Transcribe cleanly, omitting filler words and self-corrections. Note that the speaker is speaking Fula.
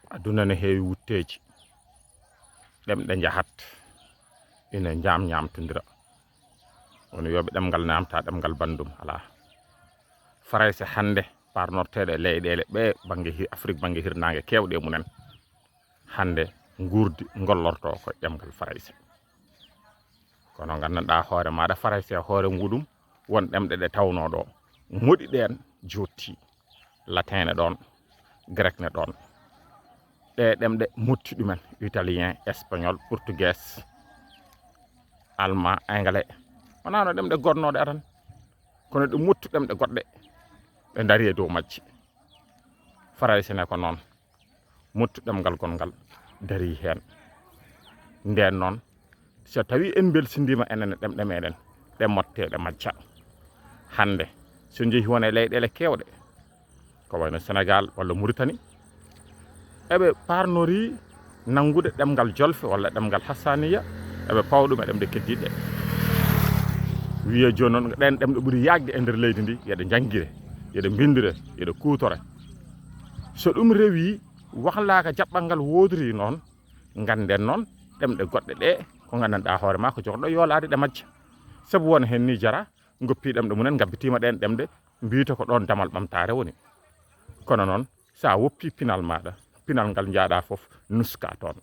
aduna ne heewi wutteji ɗemɗe jahat ina ñamtodira woni yoɓe ɗemgal namta ɗemgal bandum ala Farayse hande parnorteɗe leyɗele ɓe banggue Afrique banggue hirnangue kewɗe munen hande gurdi gollorto ko ɗemgal Farayse kono gandanɗa hoore maɗa Farayse hoore muɗum won ɗemɗe ɗe tawno ɗo moɗi ɗen jotti latin ne ɗon grec ne ɗon ɗe ɗemɗe motti ɗumen italien espagnol portugais allemand anglais wonano ɗemɗe gonnoɗe atan kono ɗe mottu ɗemɗe goɗɗe ɓe dari e dow majji Farayse ne ko noon mottu ɗemgal gongal dari hen nden noon so tawi en belsindima enen ɗemɗe meɗen ɗe motteɗe majja hande so jeehi won e leyɗele kewɗe ko wayno Sénégal walla Mauritanie eɓe parnori nangude ɗemgal jolfe walla ɗemgal hassaniya eɓe pawɗum e ɗemɗe keddiɗe wiye joni noon ɗen ɗemɗe ɓuuri yagde e nder leydi ndi yeɗe janggire yeɗe bindire yeɗe kutore so ɗum rewi wahlaka jaɓɓal ngal wodori noon ganden noon ɗemɗe goɗɗe ɗe ko gandanɗa hoore ma ko jogɗo yoolade ɗe majja saabu wona hen ni jara goppi ɗemɗe munen gabbitima ɗen ɗemɗe mbiyete ko ɗon damal ɓamtare woni kono noon sa woppi pinal maɗa pinal ngal jaaɗa foof nuska toon